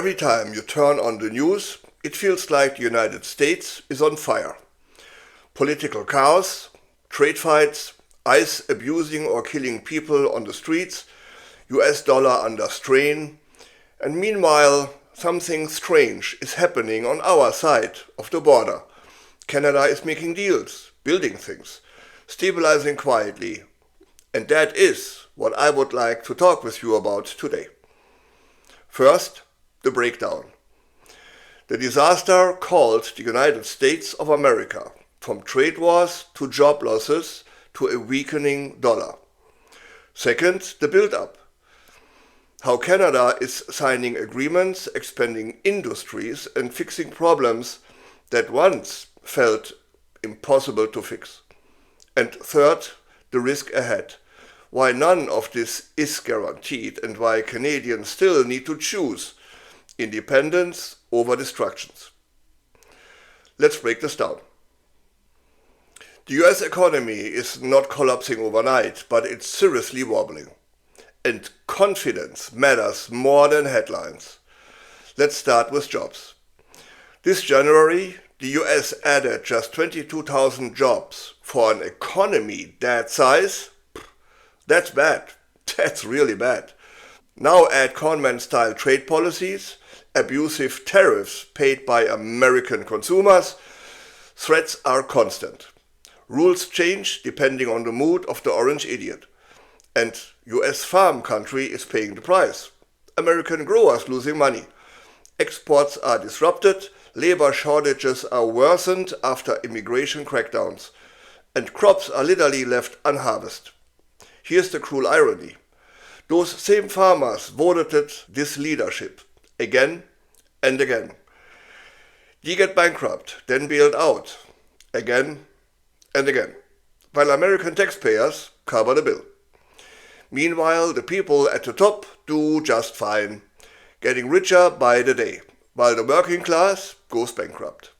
Every time you turn on the news, it feels like the United States is on fire. Political chaos, trade fights, ICE abusing or killing people on the streets, US dollar under strain, and meanwhile something strange is happening on our side of the border. Canada is making deals, building things, stabilizing quietly, and that is what I would like to talk with you about today. First, the breakdown. The disaster called the United States of America, from trade wars to job losses to a weakening dollar. Second, the buildup. How Canada is signing agreements, expanding industries and fixing problems that once felt impossible to fix. And third, the risk ahead. Why none of this is guaranteed and why Canadians still need to choose independence over distractions. Let's break this down. The US economy is not collapsing overnight, but it's seriously wobbling. And confidence matters more than headlines. Let's start with jobs. This January, the US added just 22,000 jobs. For an economy that size, that's bad. That's really bad. Now add Carney-style trade policies, abusive tariffs paid by American consumers. Threats are constant. Rules change depending on the mood of the orange idiot. And US farm country is paying the price. American growers losing money. Exports are disrupted, labor shortages are worsened after immigration crackdowns, and crops are literally left unharvested. Here's the cruel irony. Those same farmers voted this leadership again and again. They get bankrupt, then bailed out, again and again, while American taxpayers cover the bill. Meanwhile, the people at the top do just fine, getting richer by the day, while the working class goes bankrupt.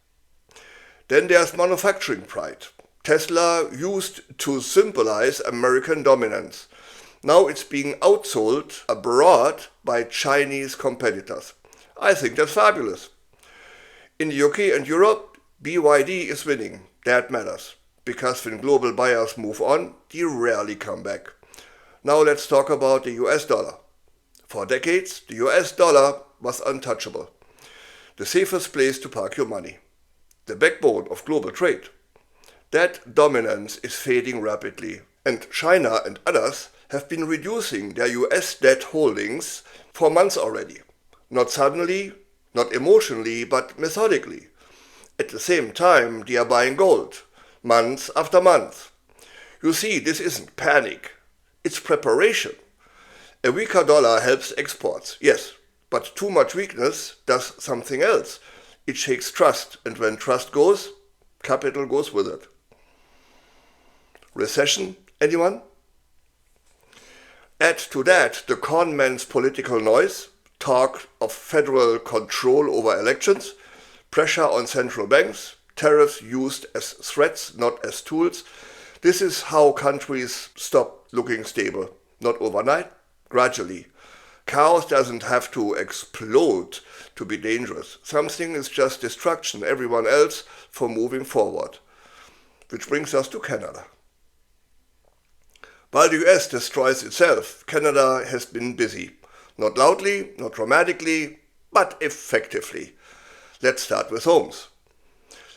Then there's manufacturing pride. Tesla used to symbolize American dominance. Now it's being outsold abroad by Chinese competitors. I think that's fabulous. In the UK and Europe, BYD is winning. That matters, because when global buyers move on, they rarely come back. Now let's talk about the US dollar. For decades, the US dollar was untouchable. The safest place to park your money. The backbone of global trade. That dominance is fading rapidly, and China and others have been reducing their US debt holdings for months already. Not suddenly, not emotionally, but methodically. At the same time, they are buying gold, month after month. You see, this isn't panic. It's preparation. A weaker dollar helps exports, yes, but too much weakness does something else. It shakes trust, and when trust goes, capital goes with it. Recession, anyone? Add to that the con men's political noise, talk of federal control over elections, pressure on central banks, tariffs used as threats, not as tools. This is how countries stop looking stable. Not overnight, gradually. Chaos doesn't have to explode to be dangerous. Something is just distraction, everyone else for moving forward. Which brings us to Canada. While the US destroys itself, Canada has been busy. Not loudly, not dramatically, but effectively. Let's start with homes.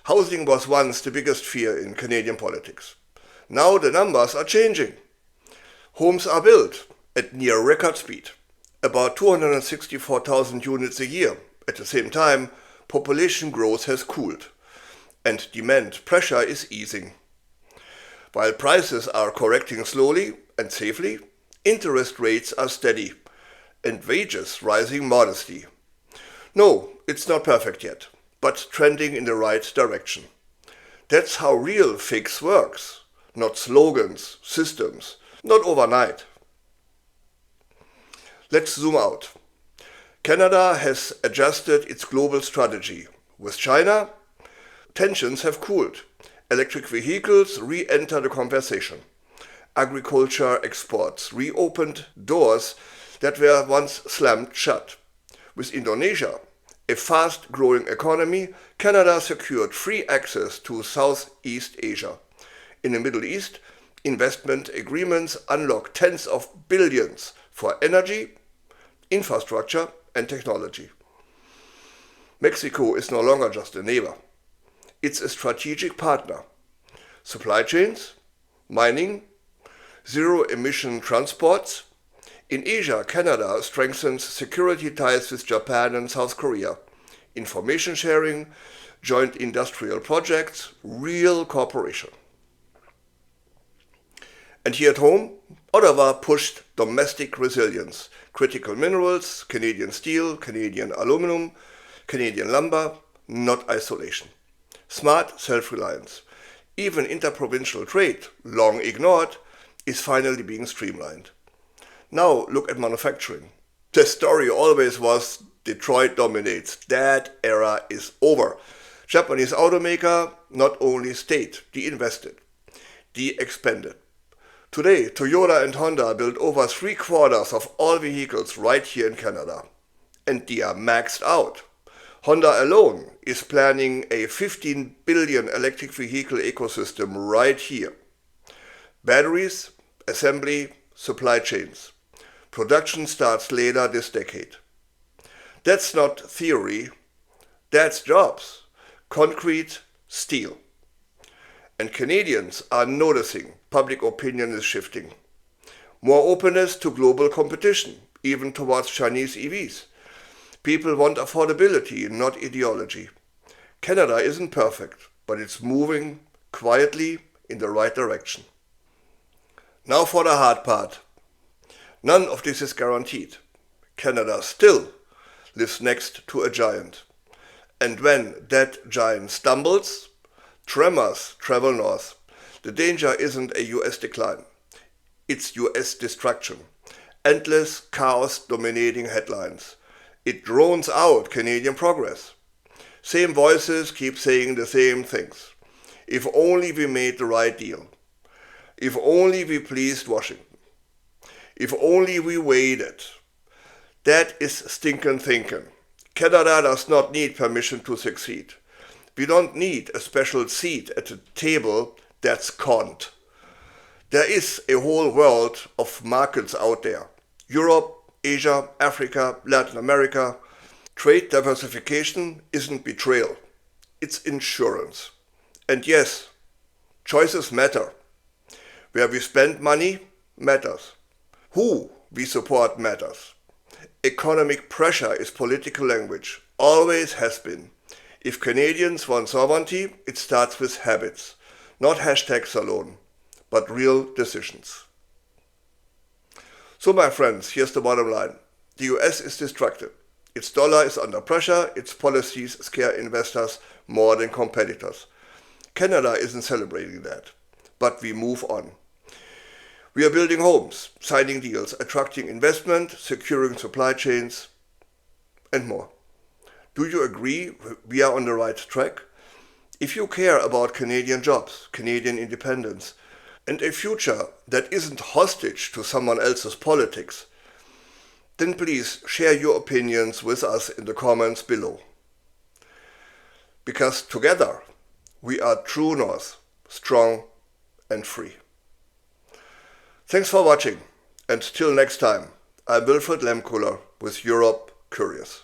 Housing was once the biggest fear in Canadian politics. Now the numbers are changing. Homes are built at near record speed, about 264,000 units a year. At the same time, population growth has cooled, and demand pressure is easing. While prices are correcting slowly and safely, interest rates are steady, and wages rising modestly. No, it's not perfect yet, but trending in the right direction. That's how real fix works. Not slogans, systems, not overnight. Let's zoom out. Canada has adjusted its global strategy. With China, tensions have cooled. Electric vehicles re-enter the conversation. Agriculture exports reopened doors that were once slammed shut. With Indonesia, a fast-growing economy, Canada secured free access to Southeast Asia. In the Middle East, investment agreements unlock tens of billions for energy, infrastructure, and technology. Mexico is no longer just a neighbor. It's a strategic partner. Supply chains, mining, zero-emission transports. In Asia, Canada strengthens security ties with Japan and South Korea. Information sharing, joint industrial projects, real cooperation. And here at home, Ottawa pushed domestic resilience, critical minerals, Canadian steel, Canadian aluminum, Canadian lumber, not isolation. Smart self-reliance. Even interprovincial trade, long ignored, is finally being streamlined. Now look at manufacturing. The story always was Detroit dominates. That era is over. Japanese automaker not only stayed, de-invested, de-expanded. Today, Toyota and Honda build over 3/4 of all vehicles right here in Canada. And they are maxed out. Honda alone is planning a 15 billion electric vehicle ecosystem right here. Batteries, assembly, supply chains. Production starts later this decade. That's not theory, that's jobs. Concrete, steel. And Canadians are noticing public opinion is shifting. More openness to global competition, even towards Chinese EVs. People want affordability, not ideology. Canada isn't perfect, but it's moving quietly in the right direction. Now for the hard part. None of this is guaranteed. Canada still lives next to a giant. And when that giant stumbles, tremors travel north. The danger isn't a US decline. It's US destruction. Endless chaos dominating headlines. It drones out Canadian progress. Same voices keep saying the same things. If only we made the right deal. If only we pleased Washington. If only we waited. That is stinking thinking. Canada does not need permission to succeed. We don't need a special seat at the table that's conned. There is a whole world of markets out there. Europe, Asia, Africa, Latin America. Trade diversification isn't betrayal. It's insurance. And yes, choices matter. Where we spend money matters. Who we support matters. Economic pressure is political language. Always has been. If Canadians want sovereignty, it starts with habits. Not hashtags alone, but real decisions. So my friends, here's the bottom line. The US is distracted. Its dollar is under pressure, its policies scare investors more than competitors. Canada isn't celebrating that, but we move on. We are building homes, signing deals, attracting investment, securing supply chains, and more. Do you agree we are on the right track? If you care about Canadian jobs, Canadian independence, and a future that isn't hostage to someone else's politics, then please share your opinions with us in the comments below. Because together we are true North, strong and free. Thanks for watching, and till next time, I'm Wilfried Lemkohler with Europe Curious.